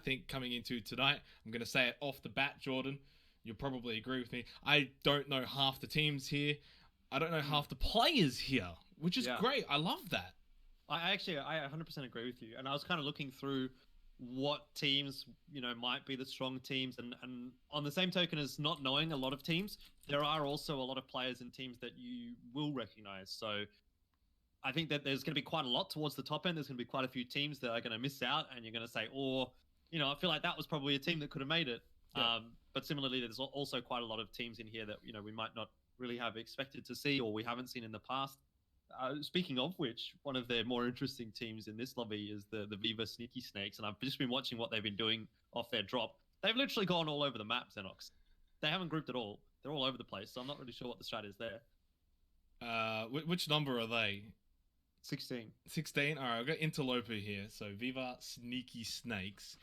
think coming into tonight, I'm going to say it off the bat, Jordan. You'll probably agree with me. I don't know half the teams here. I don't know half the players here, which is great. I love that. I 100% agree with you. And I was kind of looking through what teams, might be the strong teams. And on the same token as not knowing a lot of teams, there are also a lot of players and teams that you will recognize. So I think that there's going to be quite a lot towards the top end. There's going to be quite a few teams that are going to miss out. And you're going to say, I feel like that was probably a team that could have made it. Yeah. But similarly, there's also quite a lot of teams in here that, we might not really have expected to see or we haven't seen in the past. Speaking of which, one of their more interesting teams in this lobby is the Viva Sneaky Snakes, and I've just been watching what they've been doing off their drop. They've literally gone all over the map, Zenox. They haven't grouped at all. They're all over the place, so I'm not really sure what the strat is there. Which number are they? 16. 16? Alright, I've got Interloper here, so Viva Sneaky Snakes.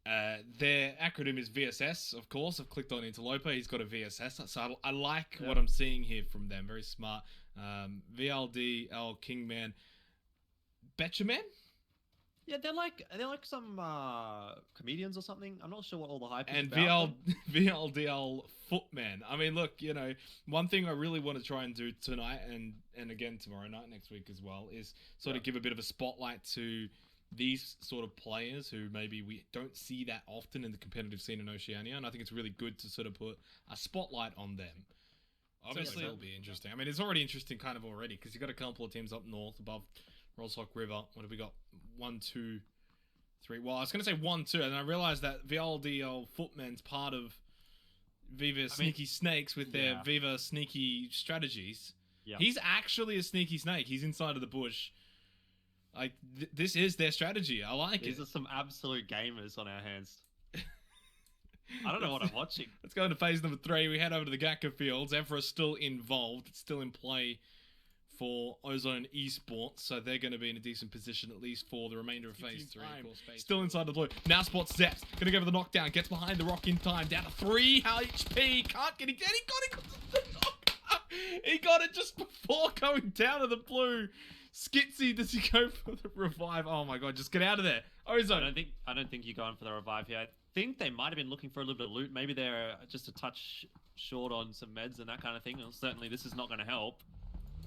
Their acronym is VSS, of course. I've clicked on Interloper. He's got a VSS. So I like what I'm seeing here from them. Very smart. VLDL Kingman. Betchaman? Yeah, they're like some comedians or something. I'm not sure what all the hype is and about. VLDL Footman. I mean, look, one thing I really want to try and do tonight and again tomorrow night, next week as well, is sort of give a bit of a spotlight to these sort of players who maybe we don't see that often in the competitive scene in Oceania, and I think it's really good to sort of put a spotlight on them. Obviously, it'll be interesting. I mean, it's already interesting kind of already, because you've got a couple of teams up north above Rosehock River. What have we got? 1, 2, 3. Well, I was going to say 1, 2, and I realized that VLDL Footman's part of Viva Sneaky Snakes with their Viva Sneaky strategies. Yeah. He's actually a sneaky snake. He's inside of the bush. Like, this is their strategy. I like it. These are some absolute gamers on our hands. I don't know what I'm watching. Let's go into phase number 3. We head over to the Gatka Fields. Evra's still involved. It's still in play for Ozone Esports, so they're going to be in a decent position at least for the remainder of phase 3. Of course, still inside the blue. Now spots Zeps. Going to go for the knockdown. Gets behind the rock in time. Down to 3 HP. Can't get it. He got it just before going down to the blue. Skitsy, does he go for the revive? Oh my god, just get out of there. Ozone. I don't think you're going for the revive here. I think they might have been looking for a little bit of loot. Maybe they're just a touch short on some meds and that kind of thing. Well, certainly this is not going to help.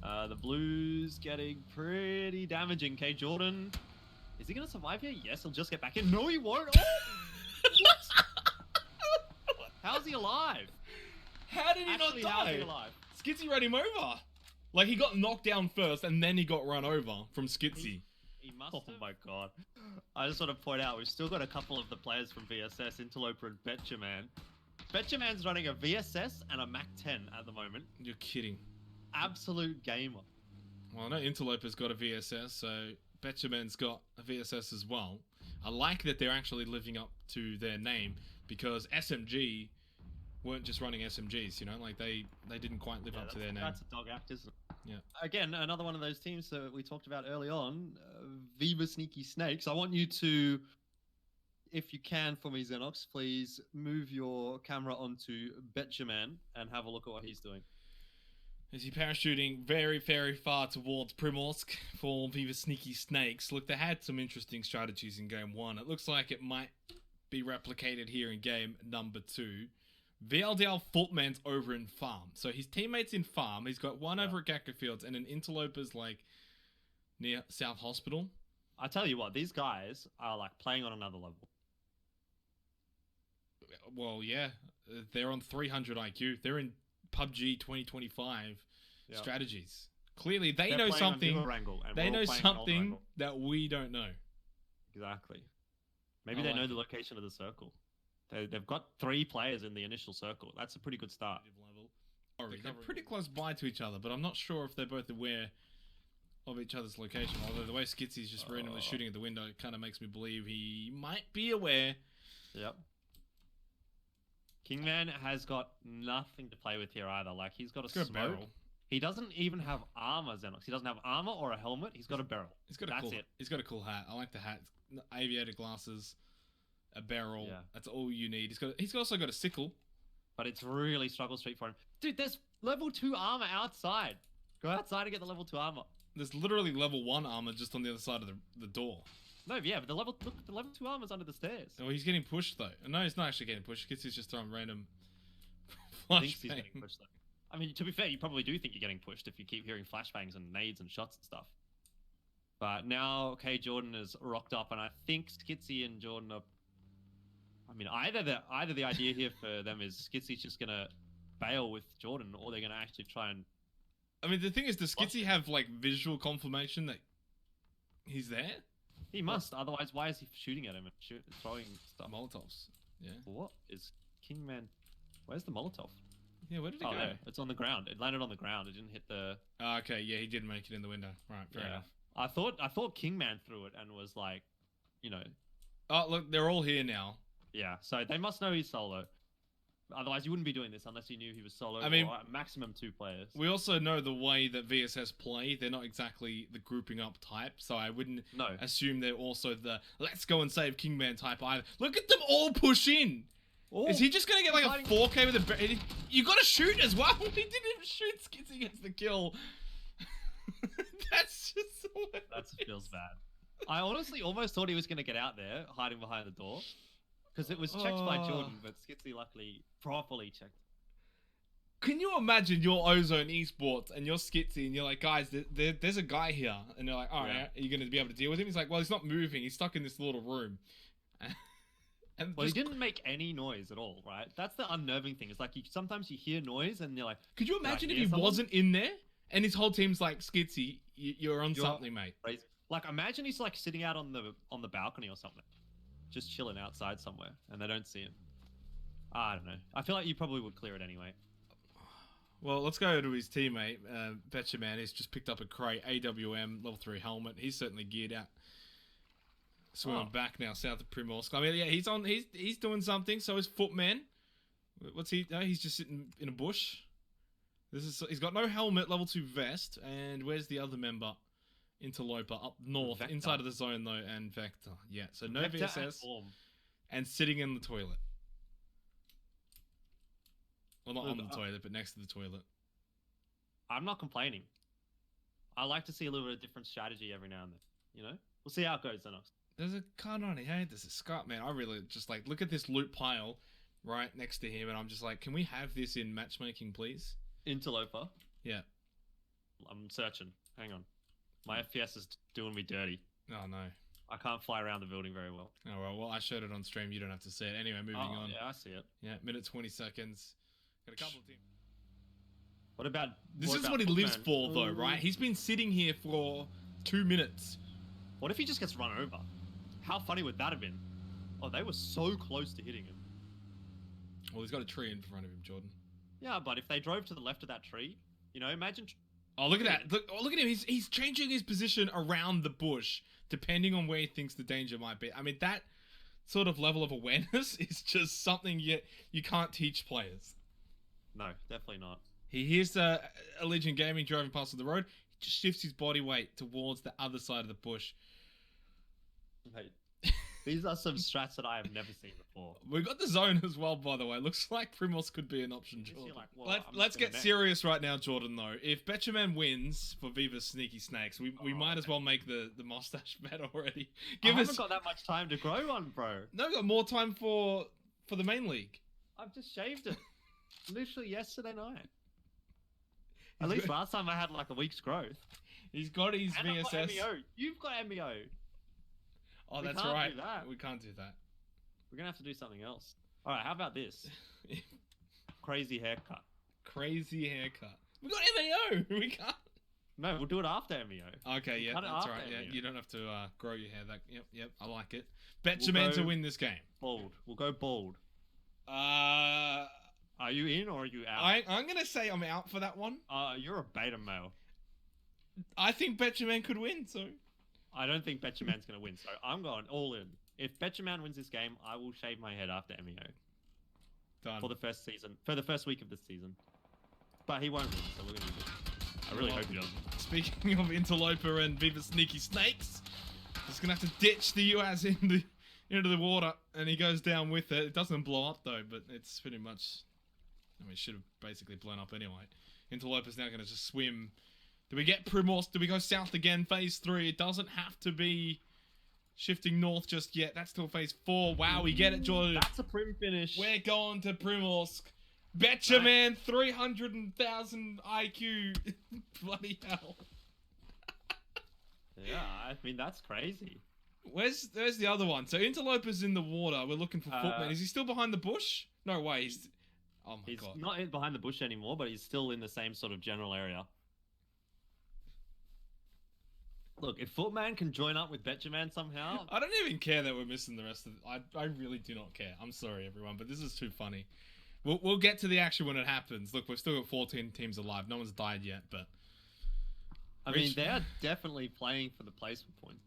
The blue's getting pretty damaging. K Jordan, is he going to survive here? Yes, he'll just get back in. No, he won't. Oh! What? How's he alive? How did he not die? How's he alive? Skitsy ran him over. Like, he got knocked down first, and then he got run over from Skitsy. He must have. Oh my god. I just want to point out, we've still got a couple of the players from VSS, Interloper and Betchaman. Betchaman's running a VSS and a Mac 10 at the moment. You're kidding. Absolute gamer. Well, I know Interloper's got a VSS, so Betchaman's got a VSS as well. I like that they're actually living up to their name, because SMG weren't just running SMGs, like they didn't quite live up to their name. That's a dog act, isn't it? Yeah. Again, another one of those teams that we talked about early on, Viva Sneaky Snakes. I want you to, if you can for me, Zenox, please move your camera onto Betchaman and have a look at what he's doing. Is he parachuting very, very far towards Primorsk for Viva Sneaky Snakes? Look, they had some interesting strategies in game 1. It looks like it might be replicated here in game number 2. VLDL Footman's over in farm. So his teammate's in farm. He's got one over at Gatka Fields and an Interloper's like near South Hospital. I tell you what, these guys are like playing on another level. Well, yeah. They're on 300 IQ. They're in PUBG 2025 strategies. Clearly, they know something. They know something that we don't know. Exactly. Maybe they know the location of the circle. They've got 3 players in the initial circle. That's a pretty good start. They're pretty close by to each other, but I'm not sure if they're both aware of each other's location. Although the way Skitsy's just randomly shooting at the window, it kind of makes me believe he might be aware. Yep. Kingman has got nothing to play with here either. Like, he's got a smoke. Barrel. He doesn't even have armor, Zenox. He doesn't have armor or a helmet. He's got a barrel. He's got a cool hat. I like the hat. Aviator glasses. A barrel. Yeah. That's all you need. He's also got a sickle. But it's really struggle street for him. Dude, there's level 2 armor outside. Go outside and get the level 2 armor. There's literally level 1 armor just on the other side of the door. No, yeah, but the level 2 armor's under the stairs. Oh, he's getting pushed though. No, he's not actually getting pushed. He's just throwing random Thinks he's flashbang. getting pushed though. I mean, to be fair, you probably do think you're getting pushed if you keep hearing flashbangs and nades and shots and stuff. But now, okay, Jordan is rocked up, and I think Skitsy and Jordan are. I mean, either the idea here for them is Skitsy's just gonna bail with Jordan, or they're gonna actually try and. I mean, the thing is, does Skitsy have like visual confirmation that he's there? He must. Otherwise, why is he shooting at him and throwing stuff? Molotovs. Yeah. What is Kingman? Where's the Molotov? Yeah, where did it go? There. It's on the ground. It landed on the ground. It didn't hit the. Oh, okay, yeah, he did make it in the window. Right, fair enough. I thought Kingman threw it and was like, you know. Oh, look, they're all here now. Yeah, so they must know he's solo. Otherwise, you wouldn't be doing this unless you knew he was solo. I mean, or at maximum 2 players. We also know the way that VSS play. They're not exactly the grouping up type, so I wouldn't assume they're also the let's go and save Kingman type either. Look at them all push in. Oh, is he just going to get like a 4K with a... You got to shoot as well. He didn't even shoot. Skitsy gets the kill. That's just... That feels bad. I honestly almost thought he was going to get out there, hiding behind the door. Because it was checked by Jordan, but Skitsy luckily properly checked. Can you imagine your Ozone Esports and you're Skitsy and you're like, guys, there's a guy here. And they're like, all right, are you going to be able to deal with him? He's like, well, he's not moving. He's stuck in this little room. Well, he didn't make any noise at all, right? That's the unnerving thing. It's like sometimes you hear noise and you're like... Could you imagine if he wasn't in there and his whole team's like, Skitsy, you're on something, mate. Like, imagine he's like sitting out on the balcony or something. Just chilling outside somewhere and they don't see him. I don't know. I feel like you probably would clear it anyway. Well, let's go to his teammate, Betchaman. He's just picked up a crate, AWM, level 3 helmet. He's certainly geared out. Swimming back now, south of Primorsk. I mean, yeah, he's doing something. So is Footman. What's he? No, he's just sitting in a bush. He's got no helmet, level 2 vest. And where's the other member? Interloper up north, Vector. Inside of the zone though, and Vector. Yeah, so no Vector VSS and sitting in the toilet. Well, not on the toilet, but next to the toilet. I'm not complaining. I like to see a little bit of different strategy every now and then. You know, we'll see how it goes, Zenox. There's a card on it. Hey, there's a Scott, man. I really just like look at this loot pile right next to him, and I'm just like, can we have this in matchmaking, please? Interloper. Yeah. I'm searching. Hang on. My FPS is doing me dirty. Oh, no. I can't fly around the building very well. Oh, well, I showed it on stream. You don't have to see it. Anyway, moving on. Yeah, I see it. Yeah, minute 20 seconds. Got a couple of teams. What about... This is what he lives for, though, right? He's been sitting here for 2 minutes. What if he just gets run over? How funny would that have been? Oh, they were so close to hitting him. Well, he's got a tree in front of him, Jordan. Yeah, but if they drove to the left of that tree, you know, imagine... Oh, look at that. Look at him. He's changing his position around the bush, depending on where he thinks the danger might be. I mean, that sort of level of awareness is just something you can't teach players. No, definitely not. He hears Allegiant Gaming driving past the road. He just shifts his body weight towards the other side of the bush. Mate, these are some strats that I have never seen before. We've got the zone as well, by the way. Looks like Primos could be an option, Jordan. Like, well, let's get serious right now, Jordan, though. If Betchaman wins for Viva's Sneaky Snakes, we might as well make the mustache bet already. I haven't got that much time to grow one, bro. No, we've got more time for the main league. I've just shaved it. Literally yesterday night. At least last time I had like a week's growth. He's got his and VSS. I've got MEO. You've got MEO. Oh, that's right. We can't do that. We're going to have to do something else. All right, how about this? Crazy haircut. Crazy haircut. We got MEO. We can't. No, we'll do it after MEO. Okay, yeah, that's right. Yeah, you don't have to grow your hair. Yep, I like it. Betchaman to win this game. Bald. We'll go bald. Are you in or are you out? I'm going to say I'm out for that one. You're a beta male. I think Betchaman could win, so... I don't think Betchaman's going to win, so I'm going all in. If Betchaman wins this game, I will shave my head after MEO. Done. For the first season. For the first week of this season. But he won't win, so we're going to do it. I really hope he doesn't. Speaking of Interloper and Viva Sneaky Snakes, he's going to have to ditch the UAS into the water, and he goes down with it. It doesn't blow up, though, but it's pretty much... I mean, it should have basically blown up anyway. Interloper's now going to just swim... Do we get Primorsk? Do we go south again? Phase 3. It doesn't have to be shifting north just yet. That's till phase 4. Wow, we get it, Jordan. That's a prim finish. We're going to Primorsk. Betcha, man, 300,000 IQ. Bloody hell. Yeah, I mean, that's crazy. Where's the other one? So Interloper's in the water. We're looking for Footman. Is he still behind the bush? No way. He's... Oh my god. He's not behind the bush anymore, but he's still in the same sort of general area. Look, if Footman can join up with Betchaman somehow... I don't even care that we're missing the rest of... I really do not care. I'm sorry, everyone, but this is too funny. We'll get to the action when it happens. Look, we've still got 14 teams alive. No one's died yet, but... I mean, they are definitely playing for the placement points.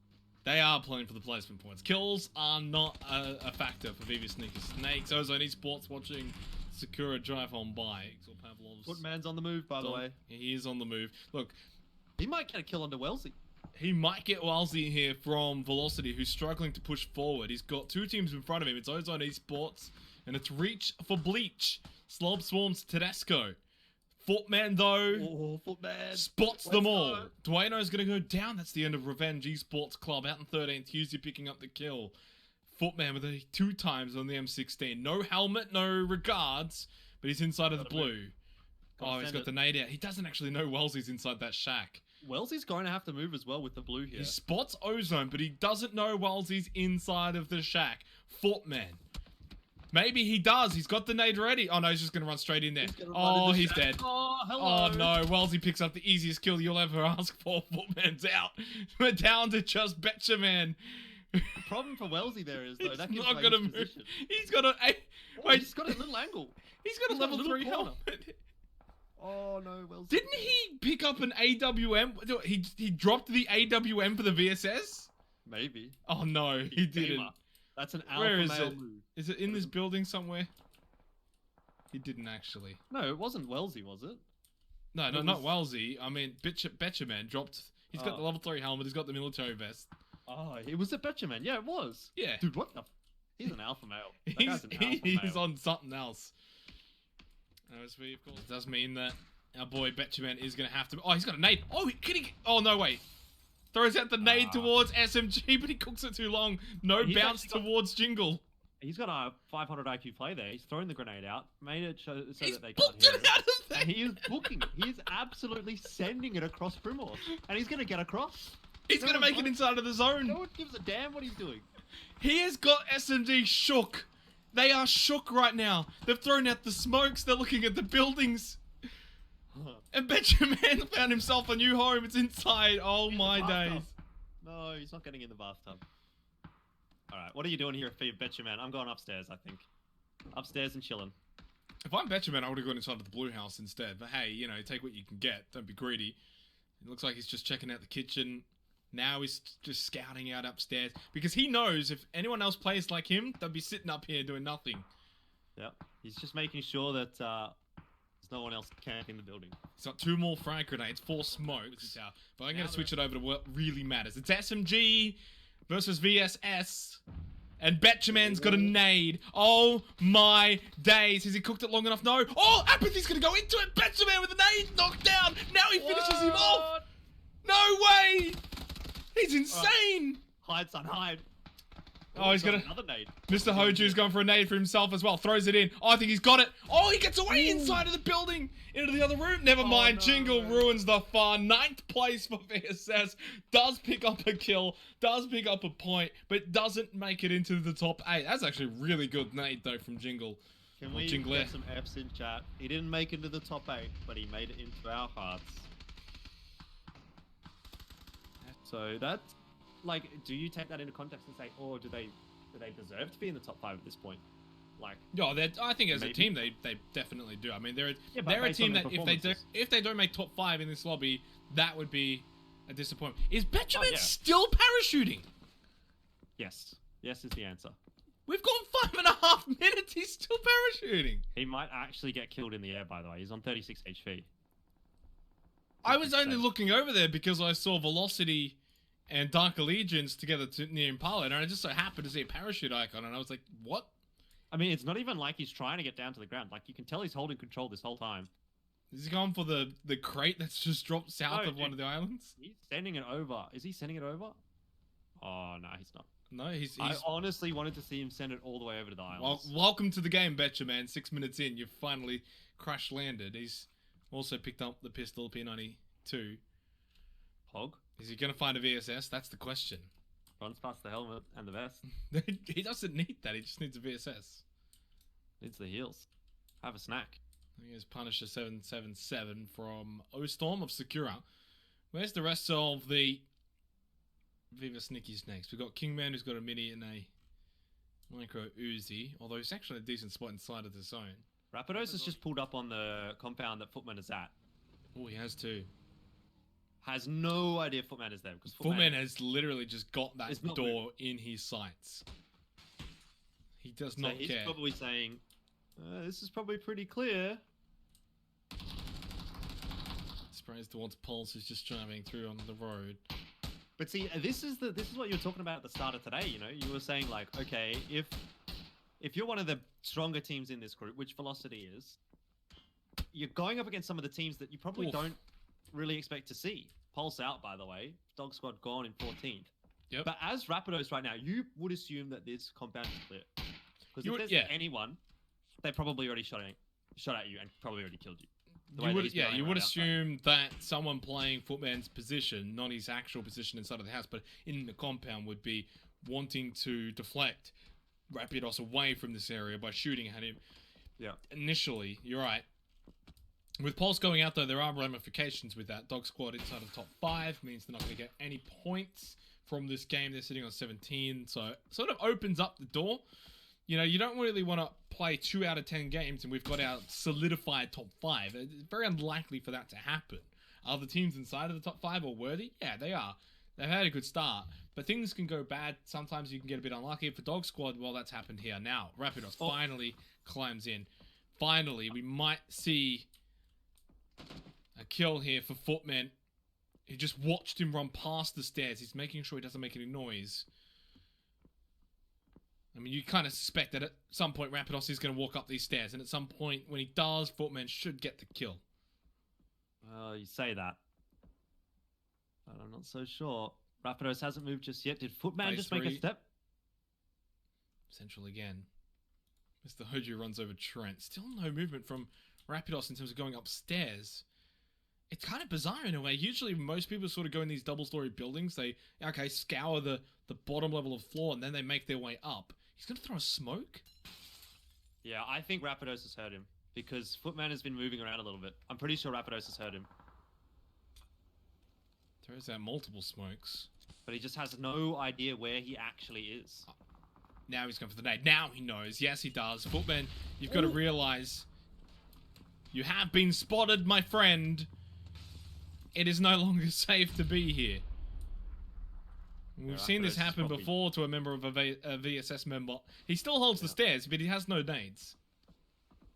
They are playing for the placement points. Kills are not a factor for Viva Sneaker Snakes. Ozone Esports watching Sakura drive on by. Footman's on the move, by the way. He is on the move. Look, he might get a kill under Wellesley. He might get Wellesley here from Velocity, who's struggling to push forward. He's got 2 teams in front of him. It's Ozone Esports, and it's Reach for Bleach. Slob Swarms Tedesco. Footman, though, spots them all. Dueno's going to go down. That's the end of Revenge Esports Club. Out in 13th, Husey picking up the kill. Footman with 2 times on the M16. No helmet, no regards, but he's inside of the blue. Oh, he's got the nade out. He doesn't actually know Wellesley's inside that shack. Wellesley's going to have to move as well with the blue here. He spots Ozone, but he doesn't know Wellesley's inside of the shack. Footman. Maybe he does. He's got the nade ready. Oh, no, he's just going to run straight in there. Oh, he's dead. Oh, hello. Oh, no. Wellesley picks up the easiest kill you'll ever ask for. Footman's out. We're down to just Betcha, man. The problem for Wellesley there is, though, that he's gives not going to move. position. He's got a... Wait, he's got a little angle. He's got a level 3 helmet. Oh, no, Wellesley. Didn't he pick up an AWM? He dropped the AWM for the VSS? Maybe. Oh, no, he didn't. That's an alpha Where is male it? move. Is it in this building somewhere? He didn't actually. No, it wasn't Wellesley, was it? No, not Wellesley. I mean, Betchaman dropped... He's got the level 3 helmet. He's got the military vest. Oh, it was a Betchaman. Yeah, it was. Yeah. Dude, what the... He's an alpha male. That guy's an alpha male. He's on something else. OSV, of course. It does mean that our boy Betchaman is going to have to... Oh, he's got a nade. Oh, can he... Oh, no, wait. Throws out the nade towards SMG, but he cooks it too long. No bounce towards Jingle. He's got a 500 IQ play there. He's thrown the grenade out, made it so that they can't hear it. Out of there. And he is booking it. He is absolutely sending it across Primorsk. And he's going to get across. He's going to make it inside of the zone. No one gives a damn what he's doing. He has got SMG shook. They are shook right now. They've thrown out the smokes. They're looking at the buildings. And Betchaman found himself a new home. It's inside. Oh my days. No, he's not getting in the bathtub. Alright, what are you doing here for Betchaman? I'm going upstairs, I think. Upstairs and chilling. If I'm Betchaman, I would have gone inside of the blue house instead. But hey, you know, take what you can get. Don't be greedy. It looks like he's just checking out the kitchen. Now he's just scouting out upstairs. Because he knows if anyone else plays like him, they'll be sitting up here doing nothing. Yep. He's just making sure that there's no one else camping the building. He's got 2 more frag grenades, 4 smokes. But I'm going to switch it over to what really matters. It's SMG versus VSS. And Betchaman's got a nade. Oh my days. Has he cooked it long enough? No. Oh, Apathy's going to go into it. Betchaman with a nade knocked down. Now he finishes him off. No way. He's insane. Hide, son, hide. Oh, he's got another nade. Mr. Hoju's going for a nade for himself as well. Throws it in. Oh, I think he's got it. Oh, he gets away inside of the building. Into the other room. Never mind. No. Jingle ruins the fun. 9th place for VSS. Does pick up a kill. Does pick up a point. But doesn't make it into the top 8. That's actually a really good nade, though, from Jingle. Can we get some Fs in chat? He didn't make it into the top 8, but he made it into our hearts. So that's... Like, do you take that into context and say, oh, do they deserve to be in the top 5 at this point? Like, no, I think as a team they definitely do. I mean, they're a team that if they don't make top 5 in this lobby, that would be a disappointment. Is Betchaman still parachuting? Yes, is the answer. We've gone 5.5 minutes. He's still parachuting. He might actually get killed in the air. By the way, he's on 36 HP. I was only looking over there because I saw Velocity and Dark Allegiance together near Impala, and I just so happened to see a parachute icon, and I was like, what? I mean, it's not even like he's trying to get down to the ground. Like, you can tell he's holding control this whole time. Is he going for the crate that's just dropped south of one of the islands? He's sending it over. Is he sending it over? Oh, no, he's not. No, he's I honestly wanted to see him send it all the way over to the well, islands. welcome to the game, Betcha Man. 6 minutes in, you've finally crash landed. He's also picked up the pistol P92. Pog Is he going to find a VSS? That's the question. runs past the helmet and the vest. He doesn't need that. He just needs a VSS. Needs the heals. Have a snack. Here's Punisher 777 from O-Storm of Sakura. Where's the rest of the Viva Snickies next? We've got Kingman, who's got a mini and a micro Uzi, although he's actually a decent spot inside of the zone. Rapidos has just pulled up on the compound that Footman is at. Oh, he has too. Has no idea Footman is there because Footman has literally just got that door moved. in his sights. He does So not he's care. probably saying, "This is probably pretty clear." Sprays towards Pulse, who's just driving through on the road. But see, this is what you were talking about at the start of today. You know, you were saying like, okay, if you're one of the stronger teams in this group, which Velocity is, you're going up against some of the teams that you probably don't really expect to see. Pulse out, by the way. Dog Squad gone in 14th. Yep. But as Rapidos right now, you would assume that this compound is clear. Because if there's anyone, they probably already shot at you and probably already killed you. You would assume that someone playing Footman's position, not his actual position inside of the house, but in the compound, would be wanting to deflect Rapidos away from this area by shooting at him. Yeah. Initially, you're right. With Pulse going out, though, there are ramifications with that. Dog Squad inside of the top 5 means they're not going to get any points from this game. They're sitting on 17, so it sort of opens up the door. You know, you don't really want to play 2 out of 10 games and we've got our solidified top 5. It's very unlikely for that to happen. Are the teams inside of the top 5 all worthy? Yeah, they are. They've had a good start, but things can go bad. Sometimes you can get a bit unlucky. For Dog Squad, well, that's happened here. Now, Rapidos finally climbs in. Finally, we might see a kill here for Footman. He just watched him run past the stairs. He's making sure he doesn't make any noise. I mean, you kind of suspect that at some point Rapidos is going to walk up these stairs, and at some point when he does, Footman should get the kill. Well, you say that, but I'm not so sure. Rapidos hasn't moved just yet. Did Footman just make a step? Central again. Mr. Hoju runs over Trent. Still no movement from Rapidos in terms of going upstairs. It's kind of bizarre in a way. Usually most people sort of go in these double-story buildings. They, okay, scour the bottom level of floor, and then they make their way up. He's going to throw a smoke? Yeah, I think Rapidos has hurt him, because Footman has been moving around a little bit. I'm pretty sure Rapidos has hurt him. Throws out multiple smokes. But he just has no idea where he actually is. Now he's going for the nade. Now he knows. Yes, he does. Footman, you've got to realize you have been spotted, my friend. It is no longer safe to be here. We've seen this happen before to a member of a VSS member. He still holds the stairs, but he has no nades.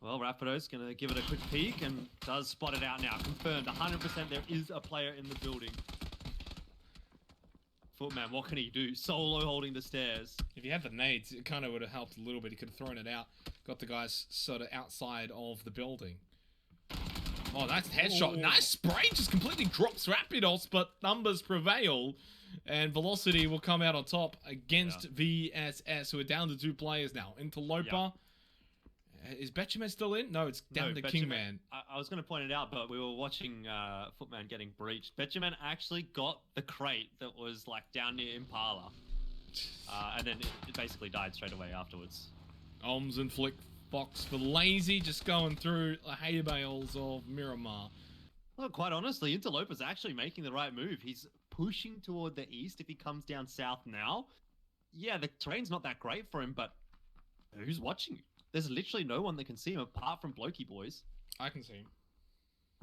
Well, Rapidos going to give it a quick peek and does spot it out now. Confirmed, 100% there is a player in the building. Footman, what can he do? Solo holding the stairs. If he had the nades, it kind of would have helped a little bit. He could have thrown it out, got the guys sort of outside of the building. Oh, that's a headshot. Nice spray, just completely drops Rapidos, but numbers prevail. And Velocity will come out on top against VSS, who are down to 2 players now. Interloper. Is Betchaman still in? No, it's down to Kingman. I was going to point it out, but we were watching Footman getting breached. Betchaman actually got the crate that was like down near Impala. And then it basically died straight away afterwards. Ohms and Flick Fox for Lazy, just going through the hay bales of Miramar. Well, quite honestly, Interloper's actually making the right move. He's pushing toward the east. If he comes down south now, yeah, the terrain's not that great for him, but who's watching you? There's literally no one that can see him apart from Blokey Boys. I can see him.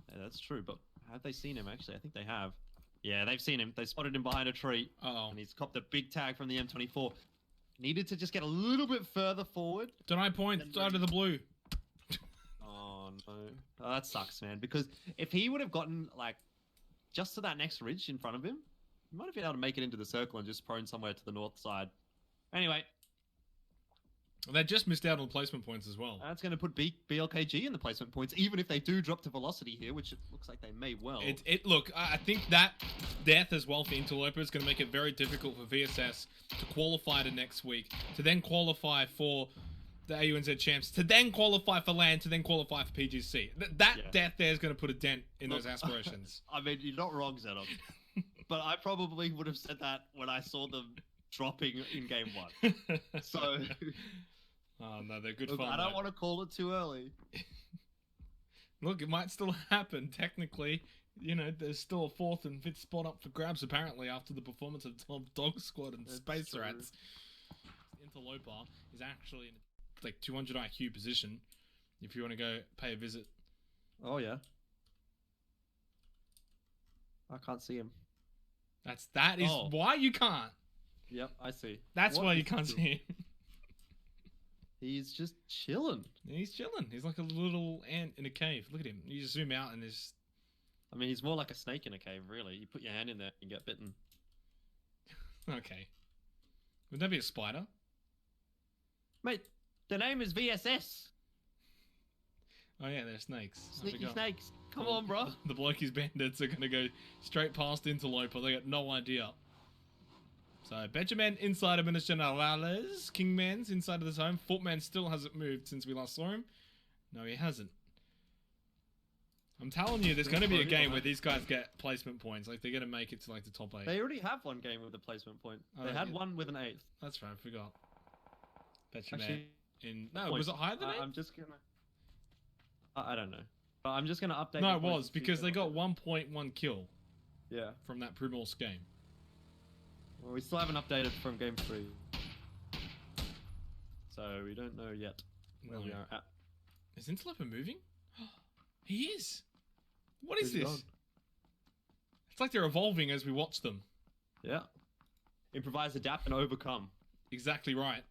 Yeah, that's true, but have they seen him, actually? I think they have. Yeah, they've seen him. They spotted him behind a tree. Uh-oh. And he's copped a big tag from the M24. Needed to just get a little bit further forward. Deny point, side of the blue. Oh, no. Oh, that sucks, man. Because if he would have gotten, like, just to that next ridge in front of him, he might have been able to make it into the circle and just prone somewhere to the north side. Anyway, They just missed out on placement points as well. That's going to put BLKG in the placement points, even if they do drop to velocity here, which it looks like they may well. Look, I think that death as well for Interloper is going to make it very difficult for VSS to qualify to next week, to then qualify for the AUNZ champs, to then qualify for LAN, to then qualify for PGC. That death there is going to put a dent in those aspirations. I mean, you're not wrong, Zenox. But I probably would have said that when I saw them dropping in game 1. So... Oh, no, they're good Look, fun. I don't want to call it too early. Look, it might still happen. Technically, you know, there's still a 4th and 5th spot up for grabs, apparently, after the performance of Dog Squad and Space Rats. Interloper is actually in like 200 IQ position if you want to go pay a visit. Oh, yeah. I can't see him. That is why you can't. Yep, I see. That's why you can't see him. He's just chilling. He's chilling. He's like a little ant in a cave. Look at him. You just zoom out and there's... I mean, he's more like a snake in a cave, really. You put your hand in there and get bitten. Okay. Would that be a spider? Mate, the name is VSS. Oh yeah, they're snakes. Sneaky snakes. Come on, bro. The blokies bandits are going to go straight past Interloper. They got no idea. So, Benjamin inside of Minas Generales. Kingman's inside of the zone. Footman still hasn't moved since we last saw him. No, he hasn't. I'm telling you, there's going to be a game where these guys get placement points. Like, they're going to make it to, like, the top 8. They already have one game with a placement point. They had one with an 8th. That's right, I forgot. Benjamin Actually, No, was it higher than 8? I'm just going to... I don't know. But I'm just going to update... No, it was, because they got 1.1 kill. Yeah. From that Primorse game. Well, we still haven't updated from game 3. So we don't know yet where we are at. Is Interloper moving? He is! What is this? Gone? It's like they're evolving as we watch them. Yeah. Improvise, adapt, and overcome. Exactly right.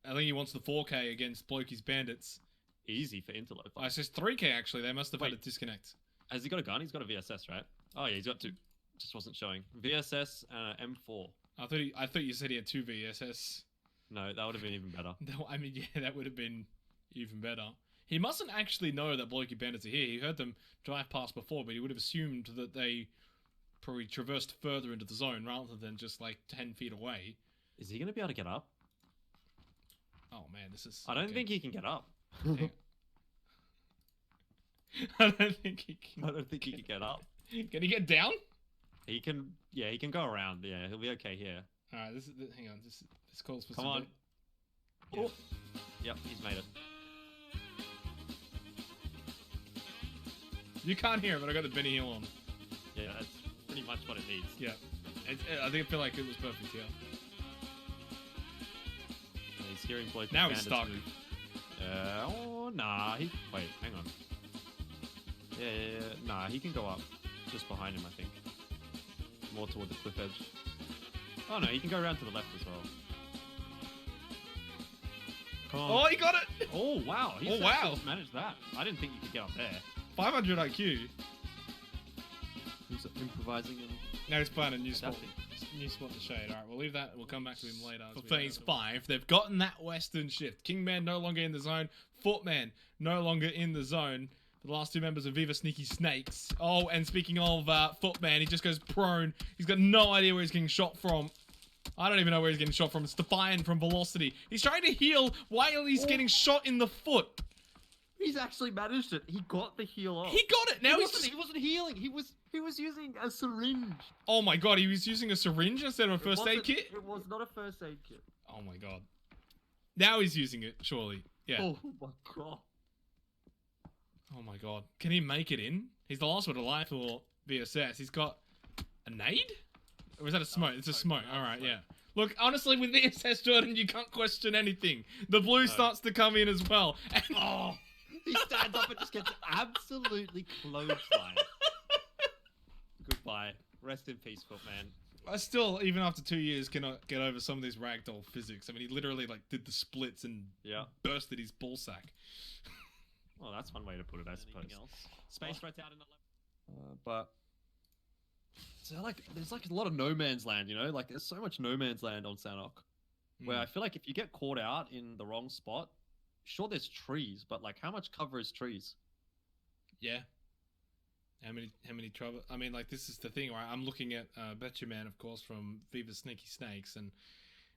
I think he wants the 4K against Blokey's Bandits. Easy for Interloper. Oh, it says 3K actually. They must have had a disconnect. Has he got a gun? He's got a VSS, right? Oh yeah, he's got 2. Just wasn't showing. VSS M4. I thought you said he had 2 VSS. No, that would have been even better. I mean, yeah, that would have been even better. He mustn't actually know that Blokey Bandits are here. He heard them drive past before, but he would have assumed that they probably traversed further into the zone rather than just like 10 feet away. Is he going to be able to get up? Oh man, this is... I don't think he can get up. I don't think he can. I don't think he can get up. Can he get down? He can. Yeah, he can go around. Yeah, he'll be okay here. All right, hang on. This calls for Come some... on. Yeah. Oh. Yep, he's made it. You can't hear it, but I got the Benny Hill on. Yeah, that's pretty much what it needs. Yeah. I feel like it was perfect, yeah. He's hearing Blokey now he's stuck. Oh, nah. Wait, hang on. Yeah. Nah, he can go up. Just behind him, I think. More toward the cliff edge. Oh, no, he can go around to the left as well. Come on. Oh, he got it! Oh, wow. He's managed that. I didn't think you could get up there. 500 IQ. He's improvising and... Now he's playing a new spot. New spot in the shade. Alright, we'll leave that. We'll come back to him later. For phase 5, they've gotten that western shift. Kingman no longer in the zone. Footman no longer in the zone. The last 2 members of Viva Sneaky Snakes. Oh, and speaking of Footman, he just goes prone. He's got no idea where he's getting shot from. I don't even know where he's getting shot from. It's Defiant from Velocity. He's trying to heal while he's getting shot in the foot. He's actually managed it. He got the heal off. He got it. Now he wasn't healing. He was using a syringe. Oh my god, he was using a syringe instead of a first aid kit? It was not a first aid kit. Oh my god. Now he's using it, surely. Yeah. Oh my god. Oh my god. Can he make it in? He's the last one alive for VSS. He's got a nade? Or is that a smoke? It's a smoke. Alright, yeah. Look, honestly, with VSS, Jordan, you can't question anything. The blue starts to come in as well. And he stands up and just gets absolutely clotheslined. Goodbye. Rest in peace, Footman. I still, even after 2 years, cannot get over some of these ragdoll physics. I mean, he literally like did the splits and bursted his ballsack. Well, that's one way to put it, I suppose. Space Rat's out in the but so there's like a lot of no man's land, you know? Like there's so much no man's land on Sanok. where I feel like if you get caught out in the wrong spot, sure, there's trees, but like, how much cover is trees? Yeah. How many trouble? I mean, like, this is the thing, right? I'm looking at Betchaman, of course, from Viva Sneaky Snakes, and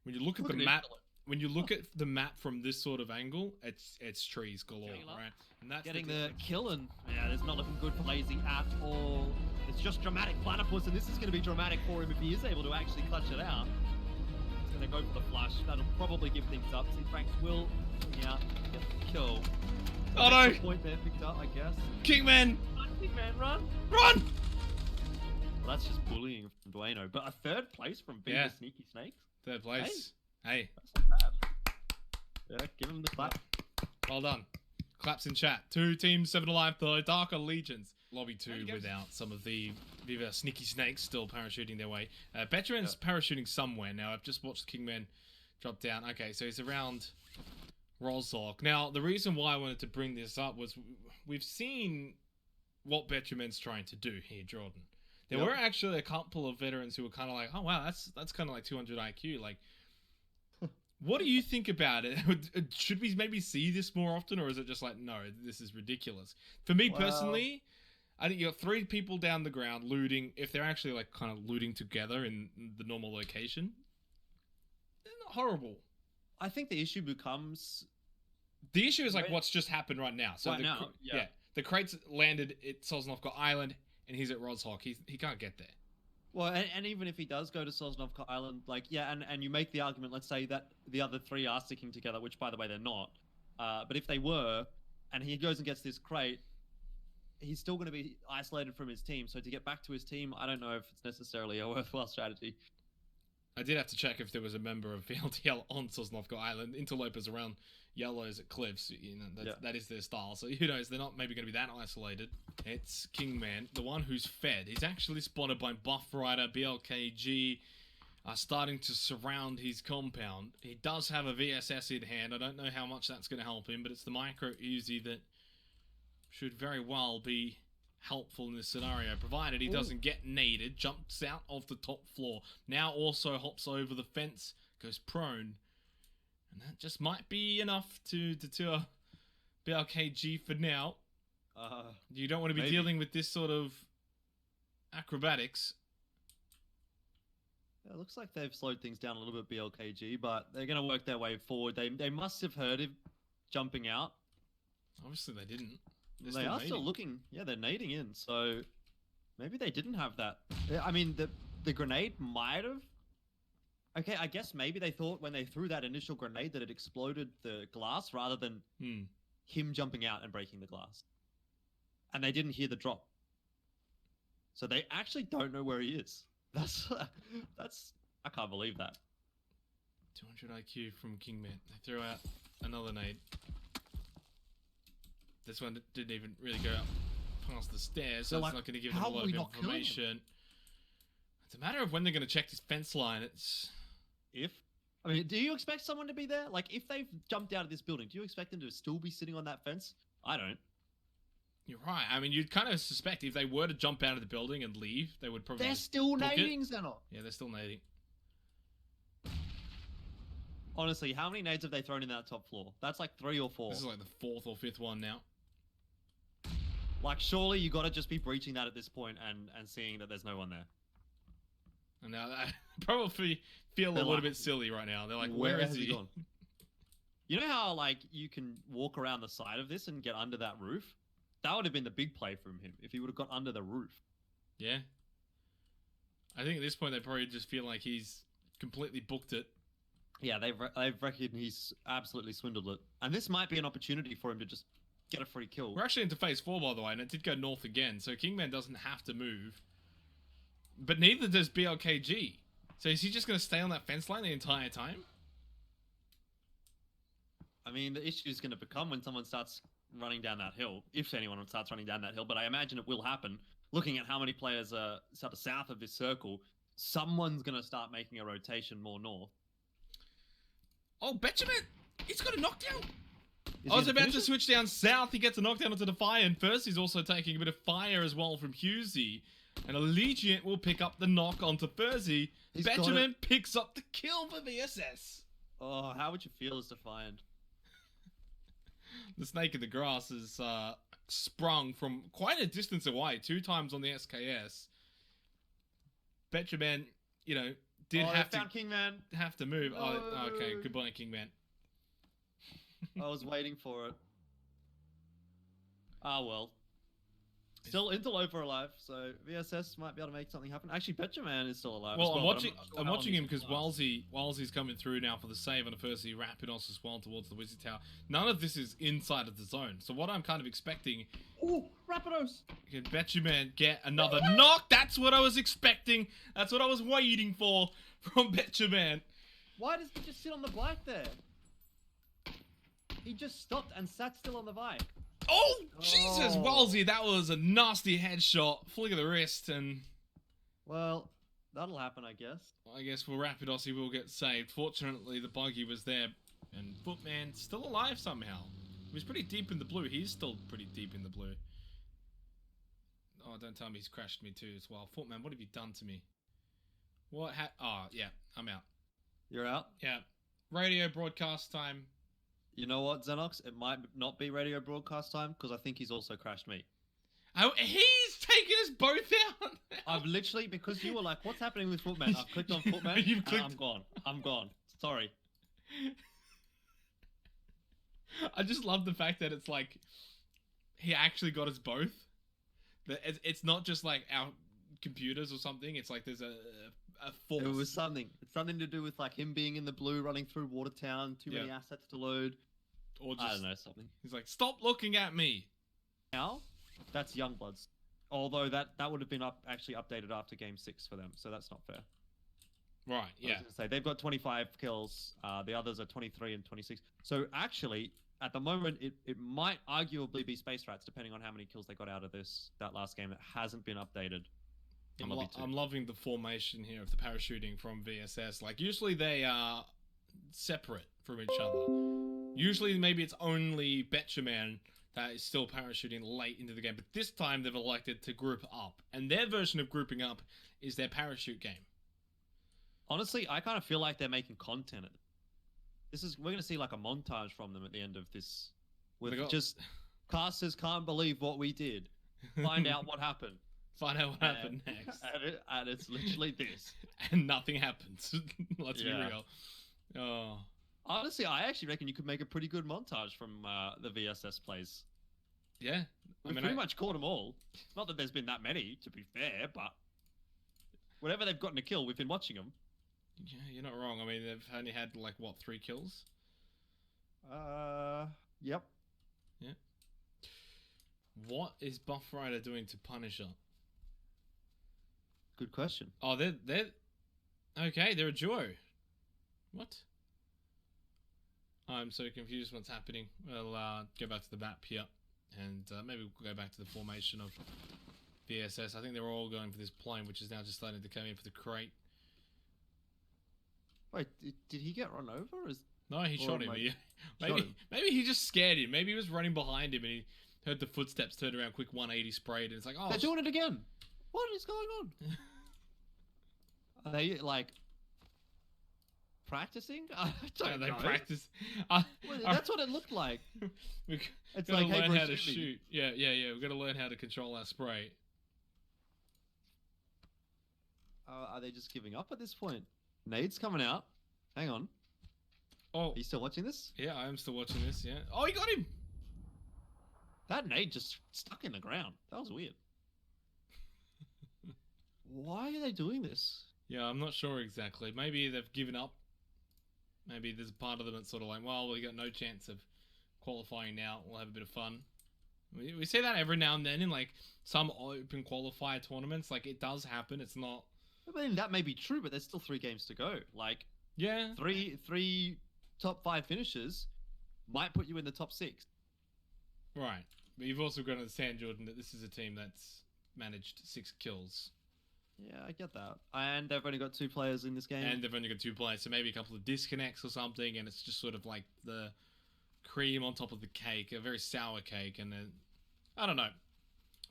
when you look at the map, when you look at the map from this sort of angle, it's trees galore, right? And that's getting the kill, and yeah, it's not looking good for Lazy at all. It's just dramatic platypus, and this is going to be dramatic for him if he is able to actually clutch it out. He's going to go for the flash. That'll probably give things up. See, Franks will get the kill. Oh no! Point there picked up, I guess. Kingman! Run, Kingman, run! Run! Well, that's just bullying from Dueno, but a third place from Viva Sneaky Snakes. Third place. Hey. That's not bad. Yeah, give him the clap. Well done. Claps in chat. 2 teams, 7 alive, the Darker Legions. Lobby 2 without some of the Viva Sneaky Snakes still parachuting their way. Veteran's parachuting somewhere now. I've just watched Kingman drop down. Okay, so he's around Rozhok. Now, the reason why I wanted to bring this up was we've seen what Betchaman's trying to do here, Jordan. There were actually a couple of veterans who were kind of like, oh, wow, that's kind of like 200 IQ. Like, what do you think about it? Should we maybe see this more often, or is it just like, no, this is ridiculous? For me personally, I think you got 3 people down the ground looting. If they're actually like kind of looting together in the normal location, it's not horrible. I think the issue becomes... The issue is like what's just happened right now. So the crates landed at Sosnovka Island, and he's at Rozhok. He can't get there. Well, and even if he does go to Sosnovka Island, like, and you make the argument, let's say that the other 3 are sticking together, which, by the way, they're not. But if they were, and he goes and gets this crate, he's still going to be isolated from his team. So to get back to his team, I don't know if it's necessarily a worthwhile strategy. I did have to check if there was a member of VLDL on Sosnovka Island. Interlopers around yellows at cliffs, you know, that is their style. So who knows, they're not maybe going to be that isolated. It's Kingman, the one who's fed. He's actually spotted by Buff Rider, BLKG, starting to surround his compound. He does have a VSS in hand. I don't know how much that's going to help him, but it's the micro Uzi that should very well be helpful in this scenario, provided he doesn't get naded, jumps out of the top floor, now also hops over the fence, goes prone, and that just might be enough to deter BLKG for now. You don't want to be dealing with this sort of acrobatics. It looks like they've slowed things down a little bit, BLKG, but they're going to work their way forward. They must have heard him jumping out. Obviously they didn't. They are still looking. Yeah, they're nading in, so maybe they didn't have that. I mean, the grenade might have. Okay, I guess maybe they thought when they threw that initial grenade that it exploded the glass rather than him jumping out and breaking the glass. And they didn't hear the drop. So they actually don't know where he is. That's I can't believe that. 200 IQ from Kingman. They threw out another nade. This one didn't even really go up past the stairs, so it's not going to give them a lot of information. It's a matter of when they're going to check this fence line. I mean, do you expect someone to be there? Like, if they've jumped out of this building, do you expect them to still be sitting on that fence? I don't. You're right. I mean, you'd kind of suspect if they were to jump out of the building and leave, they would probably... They're still nading, Zeno. Yeah, they're still nading. Honestly, how many nades have they thrown in that top floor? That's like 3 or 4. This is like the 4th or 5th one now. Like, surely you got to just be breaching that at this point and seeing that there's no one there. And now they probably feel a little bit silly right now. They're like, where is he? Gone? You know how, like, you can walk around the side of this and get under that roof? That would have been the big play from him, if he would have got under the roof. Yeah. I think at this point they probably just feel like he's completely booked it. Yeah, they've reckoned he's absolutely swindled it. And this might be an opportunity for him to just get a free kill. We're actually into phase 4, by the way, and it did go north again, so Kingman doesn't have to move. But neither does BLKG. So is he just going to stay on that fence line the entire time? I mean, the issue is going to become when someone starts running down that hill, if anyone starts running down that hill, but I imagine it will happen. Looking at how many players are sort of south of this circle, someone's going to start making a rotation more north. Oh, Benjamin! He's got a knockdown! I was about to switch down south. He gets a knockdown onto the fire, and first he's also taking a bit of fire as well from Husey. And Allegiant will pick up the knock onto Furzy. Benjamin picks up the kill for VSS. Oh, how would you feel as Defiant? The snake in the grass is sprung from quite a distance away, 2 times on the SKS. Betchaman, you know, did have found Kingman. have to move. No. Oh, okay, goodbye, Kingman. I was waiting for it. Ah, well. Still Interloper alive, so VSS might be able to make something happen. Actually, Betchaman is still alive. Well, as I'm well, watching. but not sure I'm how long watching he's him because gonna last. Walsey's coming through now for the save on the first Rapidos as well towards the Wizard Tower. None of this is inside of the zone. So what I'm kind of expecting. Oh, Rapidos! Can Betchaman get another knock? That's what I was expecting. That's what I was waiting for from Betchaman. Why does he just sit on the bike there? He just stopped and sat still on the bike. Oh, Jesus, Oh. Walsey, that was a nasty headshot. Flick of the wrist, and Well, that'll happen, I guess. I guess for Rapidos he will get saved. Fortunately, the buggy was there, and Footman still alive somehow. He was pretty deep in the blue. He's still pretty deep in the blue. Oh, don't tell me he's crashed me too as well. Footman, what have you done to me? What oh, yeah, I'm out. You're out? Yeah. Radio broadcast time. You know what, Xenox? It might not be radio broadcast time, because I think he's also crashed me. Oh, he's taken us both out. I've literally, because you were like, what's happening with Footman? I've clicked on Footman, You've and clicked- I'm gone. I'm gone. Sorry. I just love the fact that it's like he actually got us both. That it's not just like our computers or something. It's like there's a force. It was something. It's something to do with like him being in the blue, running through Watertown, too many Yeah. assets to load. or just I don't know, something. he's like, stop looking at me. Now, that's Youngbloods. Although that would have been actually updated after Game 6 for them, so that's not fair. Right. I was Yeah. gonna say, they've got 25 kills. The others are 23 and 26. So actually, at the moment, it might arguably be Space Rats, depending on how many kills they got out of that last game that hasn't been updated. in Lobby 2. I'm loving the formation here of the parachuting from VSS. Like usually they are separate from each other. Usually maybe it's only Betchaman that is still parachuting late into the game, but this time they've elected to group up, and their version of grouping up is their parachute game. Honestly, I kind of feel like they're making content. We're going to see like a montage from them at the end of this, with They got- just casters can't believe what we did. Find out what happened. Find out what happened next. And it's literally this. And nothing happens. Let's be Yeah. real. Oh. Honestly, I actually reckon you could make a pretty good montage from the VSS plays. Yeah. We've pretty much caught them all. Not that there's been that many, to be fair, but whenever they've gotten a kill, we've been watching them. Yeah, you're not wrong. I mean, they've only had, like, what, 3 kills? Yep. What is Buff Rider doing to Punisher? Good question. Oh, they're... Okay, they're a duo. What? I'm so confused what's happening. We'll go back to the map here. And maybe we'll go back to the formation of VSS. I think they're all going for this plane, which is now just starting to come in for the crate. Wait, did he get run over? No, he Or shot him. like- Maybe, shot him. maybe he just scared him. Maybe he was running behind him and he heard the footsteps, turned around, quick 180 sprayed, and it's like, oh, They're doing it again. What is going on? Are they like practicing? I don't they know. practice. Well, that's what it looked like. We've It's got to like, hey, learn bro, how to shoot me. shoot. Yeah. We've got to learn how to control our spray. Are they just giving up at this point? Nade's coming out. Hang on. Oh, Are you still watching this? yeah, I am still watching this. Yeah. Oh, he got him. That nade just stuck in the ground. That was weird. Why are they doing this? Yeah, I'm not sure exactly. Maybe they've given up. Maybe there's a part of them that's sort of like, well, we got no chance of qualifying now. We'll have a bit of fun. We see that every now and then in like some open qualifier tournaments. Like it does happen. It's not. I mean, that may be true, but there's still 3 games to go. Like Yeah. three top 5 finishes might put you in the top 6. Right. But you've also got to understand, Jordan, that this is a team that's managed 6 kills. Yeah, I get that. And they've only got 2 players in this game. And they've only got 2 players, so maybe a couple of disconnects or something, and it's just sort of like the cream on top of the cake, a very sour cake, and then, I don't know.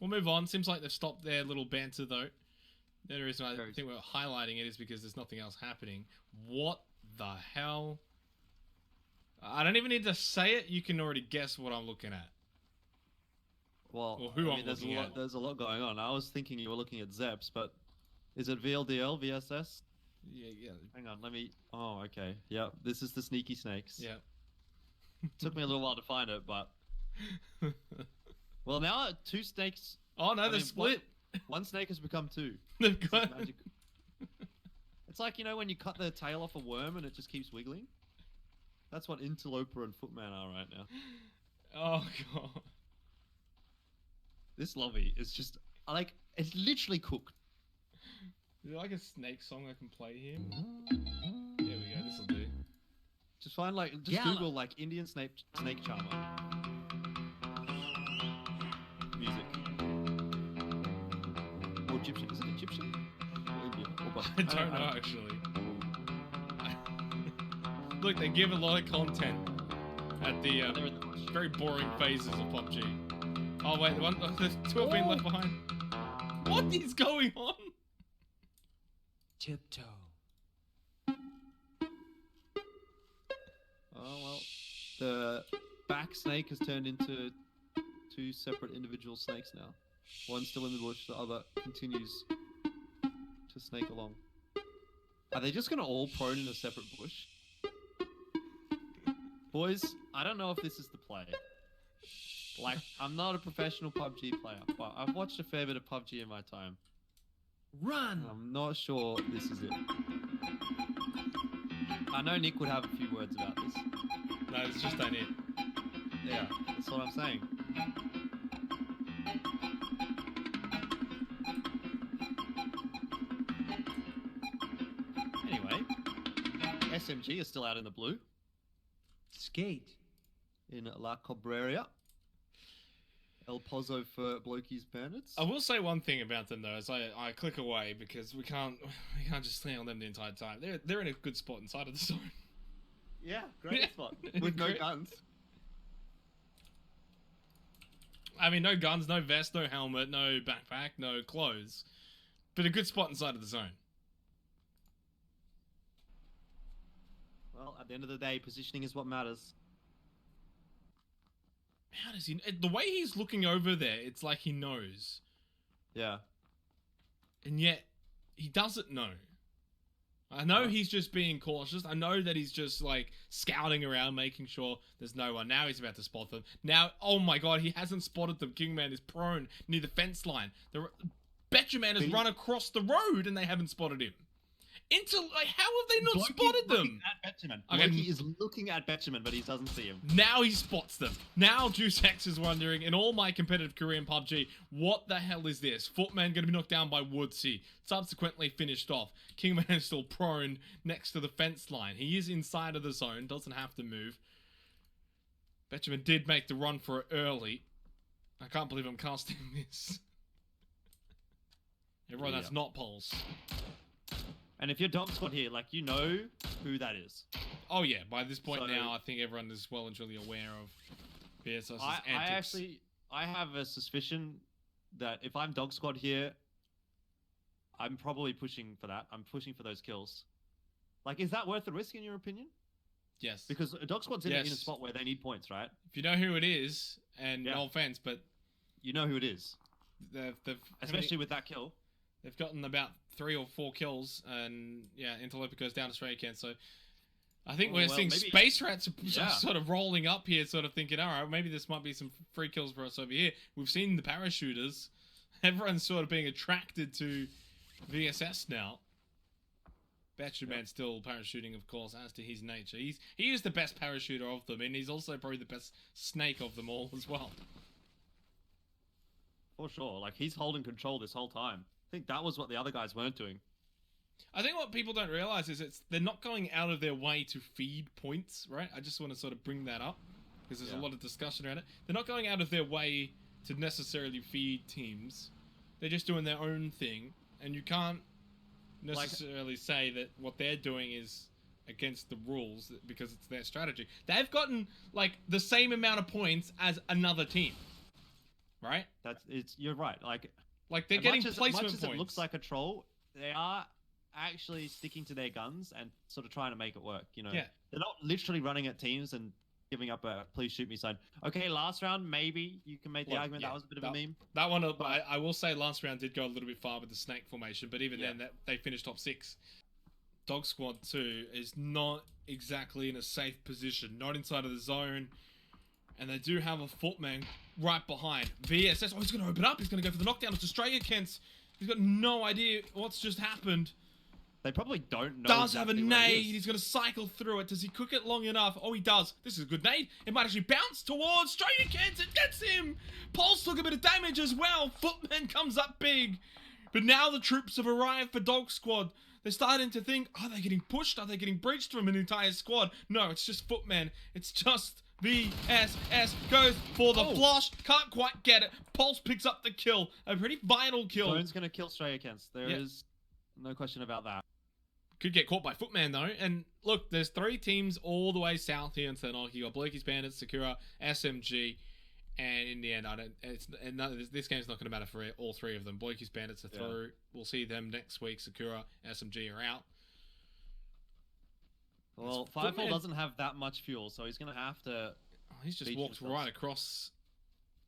We'll move on. Seems like they've stopped their little banter, though. The only reason I think we're highlighting it is because there's nothing else happening. What the hell? I don't even need to say it. You can already guess what I'm looking at. Well, Or who I'm there's looking at. There's a lot going on. I was thinking you were looking at Zeps, but is it VLDL, VSS? Yeah. Hang on, let me... Oh, okay. Yeah, this is the Sneaky Snakes. Yeah. Took me a little while to find it, but... Well, now 2 snakes... Oh, no, they're split. One snake has become 2. They've This is got... magic. It's like, you know, when you cut the tail off a worm and it just keeps wiggling? That's what Interloper and Footman are right now. Oh, God. This lobby is just... Like, it's literally cooked. Is there like a snake song I can play here? There we go, this'll do. Just find, like... Just Google, like, Indian snake charmer. Music. Or Egyptian. Is it Egyptian? Or Indian? Or both? I don't know, actually. Look, they give a lot of content at the very boring phases of PUBG. Oh wait, there's 2 have been left behind. What is going on? Tiptoe. Oh well, the back snake has turned into 2 separate individual snakes now. One's still in the bush, the other continues to snake along. Are they just gonna all prone in a separate bush? Boys, I don't know if this is the play. Like, I'm not a professional PUBG player, but I've watched a fair bit of PUBG in my time. Run! I'm not sure this is it. I know Nick would have a few words about this. No, it's just ain't it. Yeah, that's what I'm saying. Anyway, SMG is still out in the blue Skate. in La Cabrera. El Pozo for Blokey's Bandits. I will say one thing about them though, as I click away because we can't just stay on them the entire time. They're in a good spot inside of the zone. Yeah, great spot. With no Great. guns. I mean, no guns, no vest, no helmet, no backpack, no clothes, but a good spot inside of the zone. Well, at the end of the day, positioning is what matters. How does he? The way he's looking over there, it's like he knows, Yeah. and yet he doesn't know. I know he's just being cautious. I know that he's just like scouting around, making sure there's no one. Now he's about to spot them. Now, oh my god, he hasn't spotted them. Kingman is prone near the fence line. The Betchaman has run across the road and they haven't spotted him. Like, how have they not spotted them? At Betchaman. Okay. Blokey is looking at Betchaman, but he doesn't see him. Now he spots them. Now Juice X is wondering, in all my competitive career in PUBG, what the hell is this? Footman going to be knocked down by Woodsy. Subsequently finished off. Kingman is still prone next to the fence line. He is inside of the zone. Doesn't have to move. Betchaman did make the run for it early. I can't believe I'm casting this. Everyone, that's not Pulse. And if you're Dog Squad here, like, you know who that is. Oh yeah, by this point So- now, I think everyone is well and truly aware of BSS's antics. I have a suspicion that if I'm Dog Squad here, I'm probably pushing for that. I'm pushing for those kills. Like, is that worth the risk in your opinion? Yes. Because a Dog Squad's in a Yes. spot where they need points, right? If you know who it is, and Yeah. no offense, but You know who it is. they've Especially with that kill. they've gotten about 3 or 4 kills, and yeah, Interloper goes down to straight again. So I think Oh, we're well, seeing maybe- Space Rats Yeah. sort of rolling up here, sort of thinking, all right, maybe this might be some free kills for us over here. We've seen the parachuters. Everyone's sort of being attracted to VSS now. Betchaman still parachuting, of course, as to his nature. He is the best parachuter of them, and he's also probably the best snake of them all as well. For sure. Like, he's holding control this whole time. I think that was what the other guys weren't doing. I think what people don't realize is they're not going out of their way to feed points, right? I just want to sort of bring that up because there's a lot of discussion around it. They're not going out of their way to necessarily feed teams. They're just doing their own thing, and you can't necessarily say that what they're doing is against the rules because it's their strategy. They've gotten like the same amount of points as another team, right? You're right. Like they're getting as placement much as points. it looks like a troll, they are actually sticking to their guns and sort of trying to make it work. You know, Yeah. they're not literally running at teams and giving up a please shoot me sign. Okay, last round maybe you can make the Well, argument yeah, that was a bit of a meme. That one, I will say, last round did go a little bit far with the snake formation, but even Yeah. then, they finished top 6. Dog Squad 2 is not exactly in a safe position, not inside of the zone, and they do have a footman right behind. VSS, oh, he's going to open up, he's going to go for the knockdown. It's Australia Kents. He's got no idea what's just happened. They probably don't know. Does have a exactly where he nade. is. He's going to cycle through it. Does he cook it long enough? Oh, he does. This is a good nade. It might actually bounce towards Australia Kent. It gets him. Pulse took a bit of damage as well. Footman comes up big. But now the troops have arrived for Dog Squad. They're starting to think, are they getting pushed? Are they getting breached from an entire squad? No, it's just Footman. It's just VSS goes for the flush. Can't quite get it. Pulse picks up the kill. A pretty vital kill. Zone's going to kill Australia Kents. There is no question about that. Could get caught by Footman though. And look, there's 3 teams all the way south here in Zenox. You got Blakey's Bandits, Sakura, SMG, and in the end, this game's not going to matter for all 3 of them. Blakey's Bandits are through. We'll see them next week. Sakura, SMG are out. Well, Firefall doesn't have that much fuel, so he's going to have to. Oh, he's just walked right across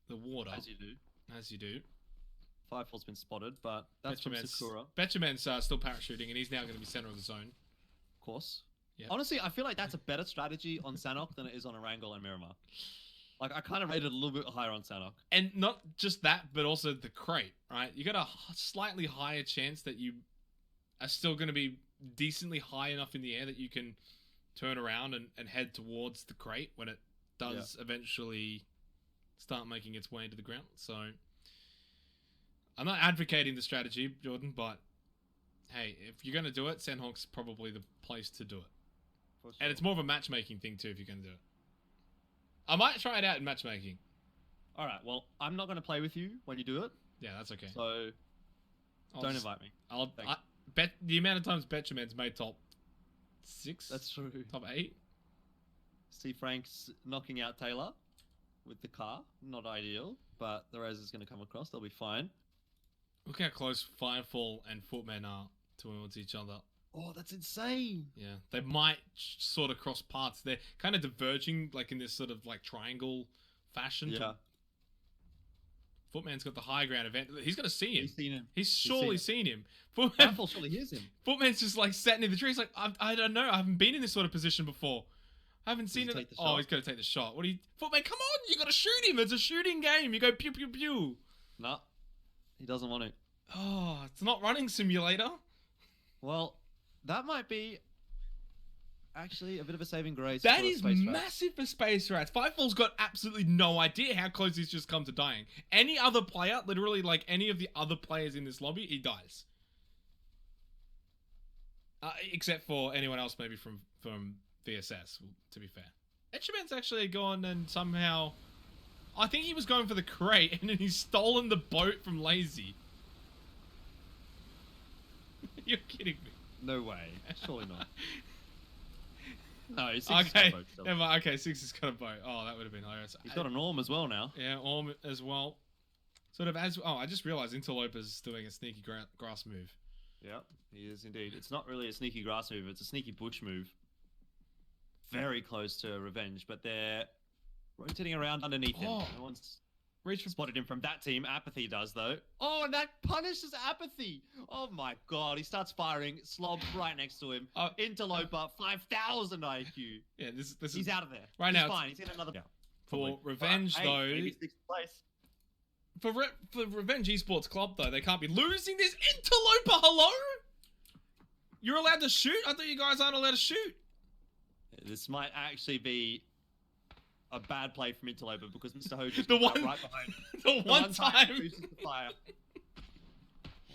the water. As you do. As you do. Firefall's been spotted, but that's from Sakura. Betchaman's still parachuting, and he's now going to be center of the zone. Of course. Yep. Honestly, I feel like that's a better strategy on Sanhok than it is on Erangel and Miramar. Like, I kind of rated it a little bit higher on Sanhok. And not just that, but also the crate, right? You got a slightly higher chance that you are still going to be decently high enough in the air that you can turn around and head towards the crate when it does eventually start making its way into the ground. So I'm not advocating the strategy, Jordan, but hey, if you're going to do it, Sanhok's probably the place to do it. For sure. And it's more of a matchmaking thing too if you're going to do it. I might try it out in matchmaking. All right, well, I'm not going to play with you when you do it. Yeah, that's okay. So don't invite me. I bet the amount of times Betchaman's made top 6. That's true. Top 8. See Frank's knocking out Taylor with the car. Not ideal, but the Res is going to come across. They'll be fine. Look how close Firefall and Footman are towards each other. Oh, that's insane. Yeah, they might sort of cross paths. They're kind of diverging, like in this sort of like triangle fashion. Yeah. Footman's got the high ground event. He's going to see him. He's seen him. He's surely seen him. Firefall surely hears him. Footman's just like sat in the tree. He's like, I don't know. I haven't been in this sort of position before. I haven't seen it. Oh, he's going to take the shot. Footman, come on. You got to shoot him. It's a shooting game. You go pew, pew, pew. No, he doesn't want it. Oh, it's not running simulator. Well, that might be actually a bit of a saving grace. That for is Space Rats. massive for Space Rats. Firefall's got absolutely no idea how close he's just come to dying. Any other player, literally like any of the other players in this lobby, he dies. Except for anyone else maybe from VSS, to be fair. Etchaman's actually gone and somehow... I think he was going for the crate and then he's stolen the boat from Lazy. You're kidding me. No way. Surely not. No, Six Okay, has got a boat still. never mind. Okay, Six has got a boat. Oh, that would have been hilarious. He's got an Orm as well now. Yeah, Orm as well. Sort of as... Oh, I just realised Interloper's doing a sneaky grass move. Yeah, he is indeed. It's not really a sneaky grass move, it's a sneaky bush move. Very close to Revenge, but they're rotating around underneath him. Oh. No one's Reach for... spotted him from that team. Apathy does, though. Oh, and that punishes Apathy. Oh my god, he starts firing. Slob right next to him. Interloper, 5,000 IQ. Yeah, this He's is... out of there. Right He's now, fine. He's in another... Yeah, for Revenge, but, though... Hey, maybe sixth place. For Revenge Esports Club, though, they can't be losing this. Interloper, hello? You're allowed to shoot? I thought you guys aren't allowed to shoot. This might actually be a bad play from Interloper because Mr. Hoge is The right one- behind. The one time... Boosted the fire.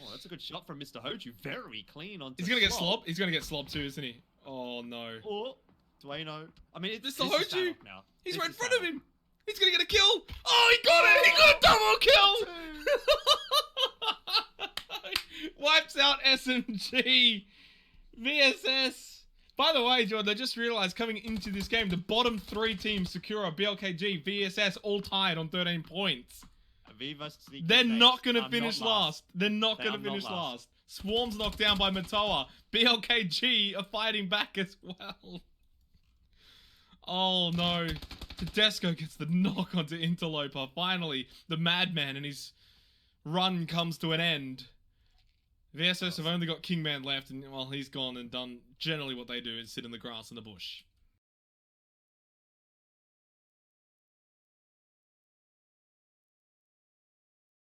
Oh, that's a good shot from Mr. Hoju. Very clean on. He's gonna get slob. He's gonna get slob too, isn't he? Oh, no. Oh, Dueno. I mean, Mr. this is Hoju. Sanhok now. He's This right in is front of Sanhok. him. He's gonna get a kill. Oh, he got it. He got a double kill. Wipes out SMG. VSS. By the way, Jordan, I just realized coming into this game, the bottom 3 teams, Sakura, BLKG, VSS, all tied on 13 points. Aviva sneaky They're snakes not going to are finish not last. They're not They going to are not finish last. last. Swarm's knocked down by Matoa. BLKG are fighting back as well. Oh no. Tedesco gets the knock onto Interloper. Finally, the madman and his run comes to an end. VSS have only got Kingman left, and well, he's gone and done generally what they do, is sit in the grass in the bush.